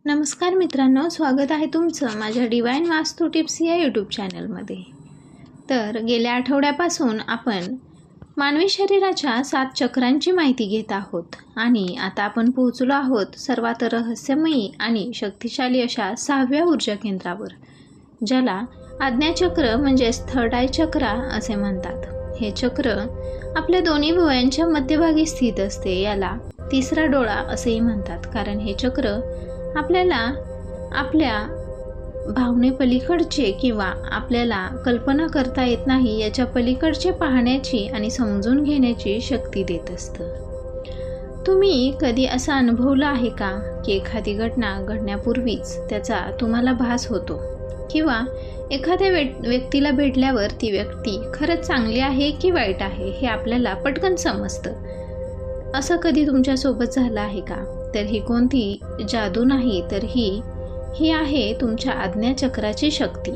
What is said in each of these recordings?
नमस्कार मित्रांनो, स्वागत आहे तुमचं माझ्या डिवाइन वास्तू टिप्स या यूट्यूब चॅनलमध्ये। तर गेल्या आठवड्यापासून आपण मानवी शरीराच्या 7 चक्रांची माहिती घेत आहोत आणि आता आपण पोहोचलो आहोत सर्वात रहस्यमयी आणि शक्तिशाली अशा 6व्या ऊर्जा केंद्रावर, ज्याला आज्ञाचक्र म्हणजेच थर्ड आय चक्र असे म्हणतात। हे चक्र आपल्या दोन्ही भुवयांच्या मध्यभागी स्थित असते। याला तिसरा डोळा असेही म्हणतात, कारण हे चक्र आपल्याला आपल्या भावनेपलीकडचे किंवा आपल्याला कल्पना करता येत नाही याच्या पलीकडचे पाहण्याची आणि समजून घेण्याची शक्ती देत असतं। तुम्ही कधी असं अनुभवलं आहे का की एखादी घटना घडण्यापूर्वीच त्याचा तुम्हाला भास होतो, किंवा एखाद्या व्यक्तीला भेटल्यावर ती व्यक्ती खरंच चांगली आहे की वाईट आहे हे आपल्याला पटकन समजतं। असं कधी तुमच्यासोबत झालं आहे का? तर ही कोणती जादू नाही, तर ही आहे तुमच्या आज्ञाचक्राची शक्ती।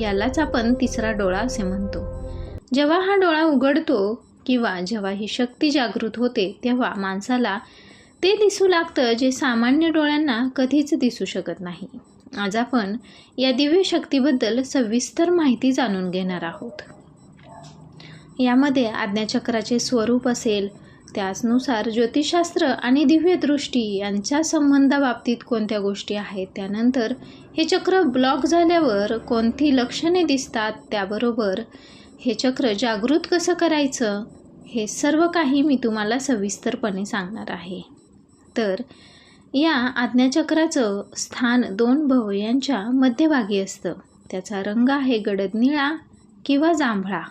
यालाच आपण तिसरा डोळा असे म्हणतो। जेव्हा हा डोळा उघडतो किंवा जेव्हा ही शक्ती जागृत होते, तेव्हा माणसाला ते दिसू लागतं जे सामान्य डोळ्यांना कधीच दिसू शकत नाही। आज आपण या दिव्य शक्तीबद्दल सविस्तर माहिती जाणून घेणार आहोत। यामध्ये आज्ञाचक्राचे स्वरूप असेल, त्यानुसार ज्योतिषशास्त्र आणि दिव्य दृष्टी यांच्या संबंधाबाबतीत कोणत्या गोष्टी आहेत, त्यानंतर हे चक्र ब्लॉक झाल्यावर कोणती लक्षणे दिसतात, त्याबरोबर हे चक्र जागृत कसं करायचं, हे सर्व काही मी तुम्हाला सविस्तरपणे सांगणार आहे। तर या आज्ञाचक्राचं स्थान 2 भुवयांच्या मध्यभागी असतं। त्याचा रंग आहे गडद निळा किंवा जांभळा।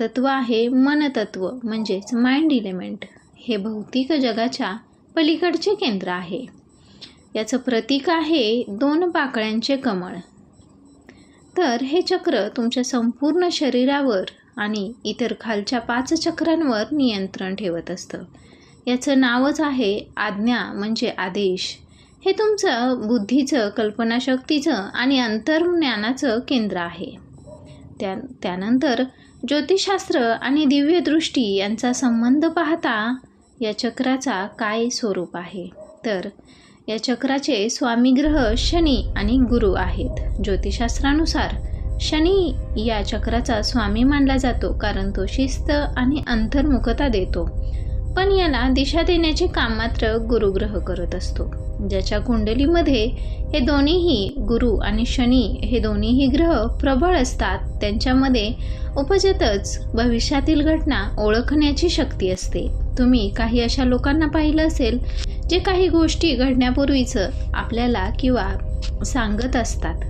तत्व आहे मनतत्व म्हणजेच माइंड इलेमेंट। हे भौतिक जगाच्या पलीकडचे केंद्र आहे। याचं प्रतीक आहे 2 पाकळ्यांचे कमळ। तर हे चक्र तुमच्या संपूर्ण शरीरावर आणि इतर खालच्या 5 चक्रांवर नियंत्रण ठेवत असतं। याचं नावच आहे आज्ञा म्हणजे आदेश। हे तुमचं बुद्धीचं, कल्पनाशक्तीचं आणि अंतर्ज्ञानाचं केंद्र आहे। त्यानंतर ज्योतिषशास्त्र आणि दिव्य दृष्टी यांचा संबंध पाहता या चक्राचा काय स्वरूप आहे, तर या चक्राचे स्वामी ग्रह शनी आणि गुरु आहेत। ज्योतिषशास्त्रानुसार शनी या चक्राचा स्वामी मानला जातो, कारण तो शिस्त आणि अंतर्मुखता देतो, पण याला दिशा देण्याचे काम मात्र गुरुग्रह करत असतो। ज्याच्या कुंडलीमध्ये हे दोन्हीही गुरु आणि शनी हे दोन्हीही ग्रह प्रबळ असतात, त्यांच्यामध्ये उपजतच भविष्यातील घटना ओळखण्याची शक्ती असते। तुम्ही काही अशा लोकांना पाहिलं असेल जे काही गोष्टी घडण्यापूर्वीच आपल्याला किंवा सांगत असतात।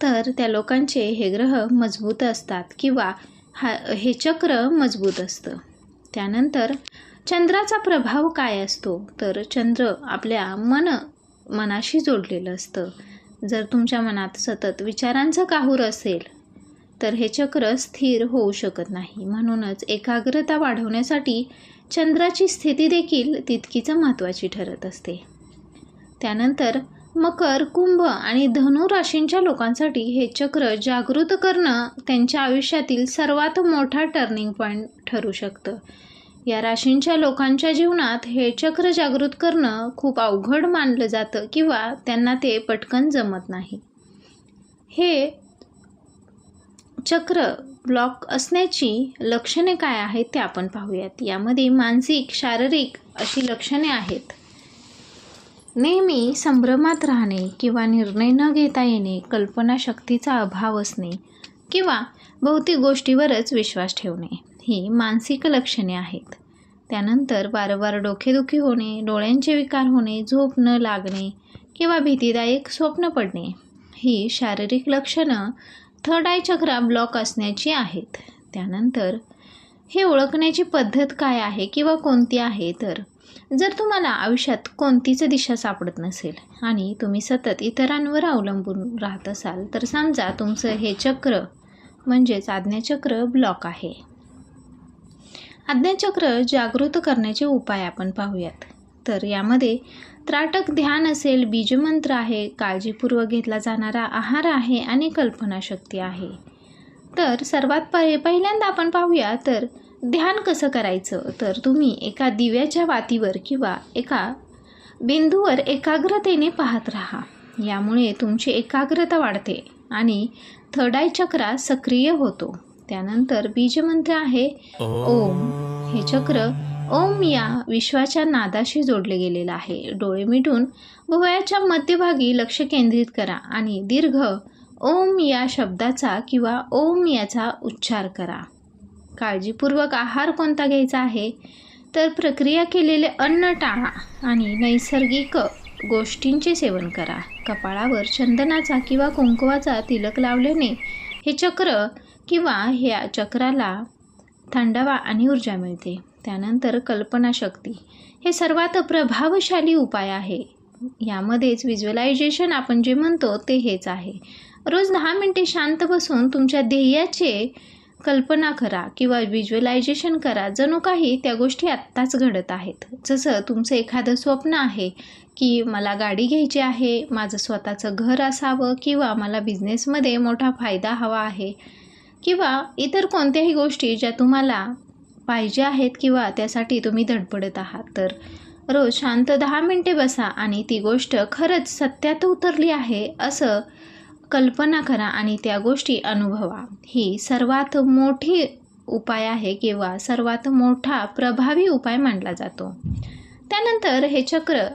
तर त्या लोकांचे हे ग्रह मजबूत असतात किंवा हे चक्र मजबूत असतं। त्यानंतर चंद्राचा प्रभाव काय असतो, तर चंद्र आपल्या मनाशी जोडलेलं असतं। जर तुमच्या मनात सतत विचारांचं काहूर असेल तर हे चक्र स्थिर होऊ शकत नाही। म्हणूनच एकाग्रता वाढवण्यासाठी चंद्राची स्थिती देखील तितकीच महत्त्वाची ठरत असते। त्यानंतर मकर, कुंभ आणि धनु राशींच्या लोकांसाठी हे चक्र जागृत करणं त्यांच्या आयुष्यातील सर्वात मोठा टर्निंग पॉईंट ठरू शकतं। या राशींच्या लोकांच्या जीवनात हे चक्र जागृत करणं खूप अवघड मानलं जातं किंवा त्यांना ते पटकन जमत नाही। हे चक्र ब्लॉक असण्याची लक्षणे काय आहेत ते आपण पाहूयात। यामध्ये मानसिक, शारीरिक अशी लक्षणे आहेत। नेहमी संभ्रमात राहणे किंवा निर्णय न घेता येणे, कल्पनाशक्तीचा अभाव असणे किंवा भौतिक गोष्टीवरच विश्वास ठेवणे, ही मानसिक लक्षणे आहेत। त्यानंतर वारंवार डोकेदुखी होणे, डोळ्यांचे विकार होणे, झोप न लागणे किंवा भीतीदायक स्वप्न पडणे, ही शारीरिक लक्षणं थर्ड आय चक्र ब्लॉक असण्याची आहेत। त्यानंतर हे ओळखण्याची पद्धत काय आहे किंवा कोणती आहे, तर जर तुम्हाला आयुष्यात कोणतीच दिशा सापडत नसेल आणि तुम्ही सतत इतरांवर अवलंबून राहत असाल, तर समजा तुमचं हे चक्र म्हणजेच आज्ञाचक्र ब्लॉक आहे। आज्ञाचक्र जागृत करण्याचे उपाय आपण पाहूयात। तर यामध्ये त्राटक ध्यान असेल, बीजमंत्र आहे, काळजीपूर्वक घेतला जाणारा आहार आहे आणि कल्पनाशक्ती आहे। तर सर्वात पहिल्यांदा आपण पाहूया तर ध्यान कसं करायचं। तर तुम्ही एका दिव्याच्या वातीवर किंवा एका बिंदूवर एकाग्रतेने पाहत राहा. यामुळे तुमची एकाग्रता वाढते आणि थर्ड आय चक्र सक्रिय होतो. त्यानंतर बीजमंत्र आहे ओम. हे चक्र ओम या विश्वाच्या नादाशी जोडले गेलेलं आहे. डोळे मिटून भुवयाच्या मध्यभागी लक्ष केंद्रित करा आणि दीर्घ ओम या शब्दाचा किंवा ओम याचा उच्चार करा. काळजीपूर्वक आहार कोणता घ्यायचा आहे तर प्रक्रिया केलेले अन्न टाळा आणि नैसर्गिक गोष्टींचे सेवन करा. कपाळावर चंदनाचा किंवा कुंकवाचा तिलक लावल्याने हे चक्र किंवा ह्या चक्राला थंडावा आणि ऊर्जा मिळते. त्यानंतर कल्पनाशक्ती हे सर्वात प्रभावशाली उपाय आहे. यामध्येच व्हिज्युअलायझेशन आपण जे म्हणतो ते हेच आहे. रोज 10 मिनिटे शांत बसून तुमच्या ध्येयाचे कल्पना करा किंवा व्हिज्युअलायझेशन करा, जणू काही त्या गोष्टी आत्ताच घडत आहेत. जसं तुमचं एखादं स्वप्न आहे की मला गाडी घ्यायची आहे, माझं स्वतःचं घर असावं किंवा मला बिझनेसमध्ये मोठा फायदा हवा आहे किंवा इतर कोणत्याही गोष्टी ज्या तुम्हाला पाहिजे आहेत किंवा त्यासाठी तुम्ही धडपडत आहात. तर रोज शांत 10 मिनिटे बसा आणि ती गोष्ट खरंच सत्यात उतरली आहे असं कल्पना करा आणि त्या गोष्टी अनुभवा. ही सर्वात मोठी उपाय आहे किंवा सर्वात मोठा प्रभावी उपाय मानला जातो. त्यानंतर हे चक्र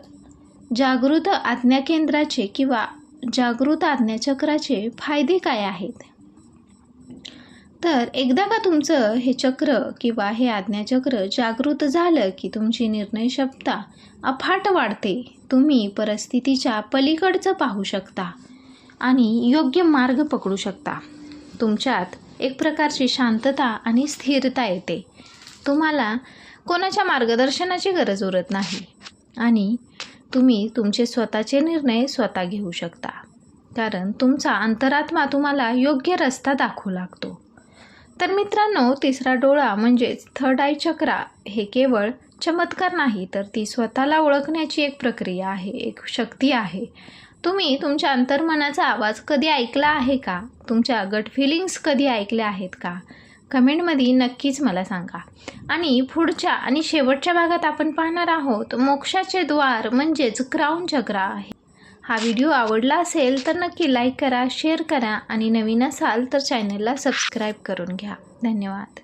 जागृत आज्ञाकेंद्राचे किंवा जागृत आज्ञाचक्राचे फायदे काय आहेत तर एकदा का तुमचं हे चक्र किंवा हे आज्ञाचक्र जागृत झालं की तुमची निर्णयक्षमता अफाट वाढते. तुम्ही परिस्थितीच्या पलीकडचं पाहू शकता आणि योग्य मार्ग पकडू शकता. तुमच्यात एक प्रकारची शांतता आणि स्थिरता येते. तुम्हाला कोणाच्या मार्गदर्शनाची गरज उरत नाही आणि तुम्ही तुमचे स्वतःचे निर्णय स्वतः घेऊ शकता, कारण तुमचा अंतरात्मा तुम्हाला योग्य रस्ता दाखवू लागतो. तर मित्रांनो, तिसरा डोळा म्हणजेच थर्ड आय चक्र हे केवळ चमत्कार नाही, तर ती स्वतःला ओळखण्याची एक प्रक्रिया आहे, एक शक्ती आहे. तुम्ही तुमच्या अंतर्मनाचा आवाज कधी ऐकला आहे का? तुमच्या गट फिलिंग्स कधी ऐकल्या आहेत का? कमेंटमध्ये नक्कीच मला सांगा. आणि पुढच्या आणि शेवटच्या भागात आपण पाहणार आहोत मोक्षाचे द्वार म्हणजेच क्राउन चक्र आहे. हा व्हिडिओ आवडला असेल तर नक्की लाईक करा, शेअर करा आणि नवीन असाल तर चॅनलला सबस्क्राईब करून घ्या. धन्यवाद.